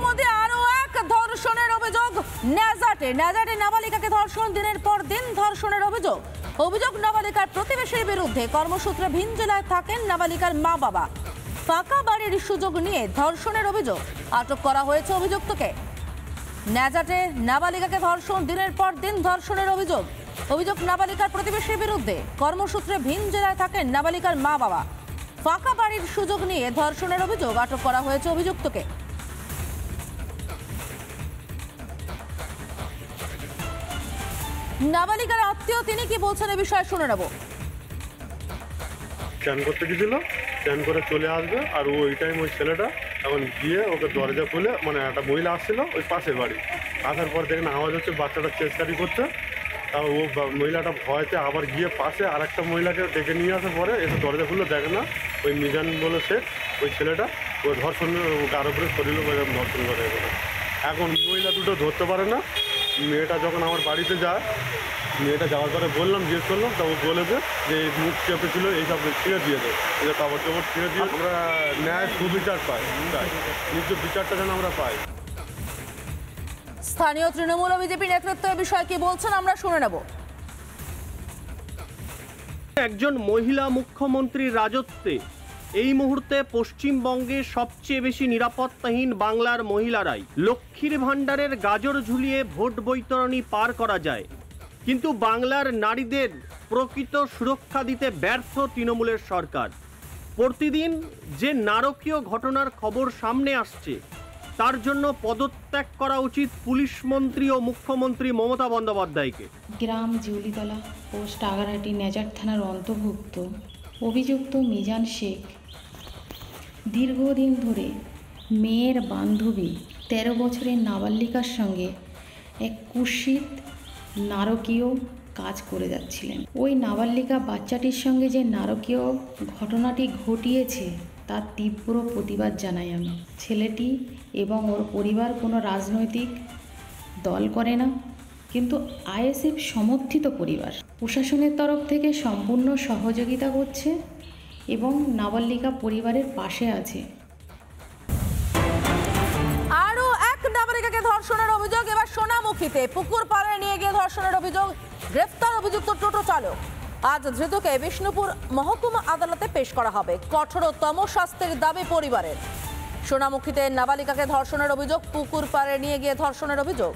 ইতিমধ্যে আরো এক ধর্ষণের অভিযোগ নেজাটে নাবালিকাকে ধর্ষণ, দিনের পর দিন ধর্ষণের অভিযোগ নাবালিকার প্রতিবেশীর বিরুদ্ধে। কর্মসূত্রে ভিন জেলায় থাকেন নাবালিকার মা বাবা। ফাঁকা বাড়ির সুযোগ নিয়ে ধর্ষণের অভিযোগ, আটক করা হয়েছে অভিযুক্তকে। নেজাটে নাবালিকাকে ধর্ষণ, দিনের পর দিন ধর্ষণের অভিযোগ নাবালিকার প্রতিবেশীর বিরুদ্ধে। কর্মসূত্রে ভিন জেলায় থাকেন নাবালিকার মা বাবা। ফাঁকা বাড়ির সুযোগ নিয়ে ধর্ষণের অভিযোগ, আটক করা হয়েছে অভিযুক্তকে। নাবালিকার আত্মীয় তিনি কি বলছেন এ বিষয়ে শুনে নেব। স্ক্যান করতে গেছিল, স্ক্যান করে চলে আসবে, আর ওই টাইম ওই ছেলেটা এখন গিয়ে ওকে দরজা খুলে, মানে একটা মহিলা আসছিল ওই পাশের বাড়ি, আসার পর দেখেন আওয়াজ হচ্ছে, বাচ্চাটা চেষ্টারি করছে। তাও ও মহিলাটা ভয়তে আবার গিয়ে পাশে আর একটা মহিলাকে ডেকে নিয়ে আসার পরে এসে দরজা খুলে দেখে না ওই মিজান বলে সে ওই ছেলেটা ওই ধর্ষণ, কারো উপরে শরীর ধর্ষণ করে। এখন মহিলা দুটো ধরতে পারে না। মেয়েটা যখন আমার বাড়িতে যায়, মেয়েটা যাওয়ার পরে বললাম, জিজ্ঞেস করলাম, তা ও বলেছে যে মুখ চেপে ছিল, এইসব ছিঁড়ে দিয়েছে, এটা কাপড় চাপড় ছিঁড়ে দিয়ে আমরা ন্যায় সুবিচার পাই, নিজ বিচারটা যেন আমরা পাই। স্থানীয় তৃণমূল ও বিজেপি নেতৃত্ব এ বিষয়ে কি বলছেন আমরা শুনে নেব। একজন মহিলা মুখ্যমন্ত্রীর রাজত্বে এই মুহূর্তে পশ্চিমবঙ্গে সবচেয়ে বেশি নিরাপত্তাহীন বাংলার মহিলারাই। লক্ষ্মীর ভাণ্ডারের গাজর ঝুলিয়ে ভোট বৈতরণী পার করা যায়, কিন্তু বাংলার নারীদের প্রকৃত সুরক্ষা দিতে ব্যর্থ তৃণমূলের সরকার। প্রতিদিন যে নারকীয় ঘটনার খবর সামনে আসছে, তার জন্য পদত্যাগ করা উচিত পুলিশ মন্ত্রী ও মুখ্যমন্ত্রী মমতা বন্দ্যোপাধ্যায়কে। গ্রাম জিউলিতলা পোস্ট আগারহাটি নেজাট থানার অন্তর্ভুক্ত অভিযুক্ত মিজান শেখ দীর্ঘদিন ধরে মেয়ের বান্ধবী 13 বছরের নাবালিকার সঙ্গে এক কুৎসিত নারকীয় কাজ করে যাচ্ছিলেন। ওই নাবালিকা বাচ্চাটির সঙ্গে যে নারকীয় ঘটনাটি ঘটিয়েছে তার তীব্র প্রতিবাদ জানাই আমি। ছেলেটি এবং ওর পরিবার কোনো রাজনৈতিক দল করে না, কিন্তু আইএসএফ সমর্থিত পরিবার। প্রশাসনের তরফ থেকে সম্পূর্ণ সহযোগিতা করছে এবং নাবালিকা পরিবারের পাশে আছে। আরো এক নাবালিকাকে ধর্ষণের অভিযোগ এবার সোনামুখীতে। পুকুর পাড়ে নিয়ে গিয়ে ধর্ষণের অভিযোগ, গ্রেফতার অভিযুক্ত টোটো চালক। আজ ধৃতকে বিষ্ণুপুর মহকুমা আদালতে পেশ করা হবে। কঠোরতম শাস্তির দাবি পরিবারের। সোনামুখীতে নাবালিকাকে ধর্ষণের অভিযোগ, পুকুর পাড়ে নিয়ে গিয়ে ধর্ষণের অভিযোগ।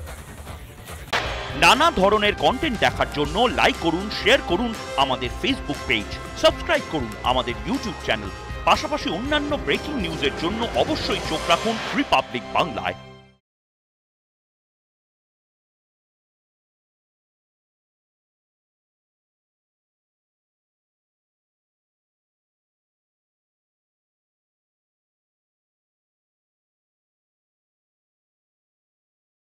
নানা ধরনের কন্টেন্ট দেখার জন্য লাইক করুন, শেয়ার করুন আমাদের ফেসবুক পেজ, সাবস্ক্রাইব করুন আমাদের ইউটিউব চ্যানেল। পাশাপাশি অন্যান্য ব্রেকিং নিউজের জন্য অবশ্যই চোখ রাখুন রিপাবলিক বাংলায়।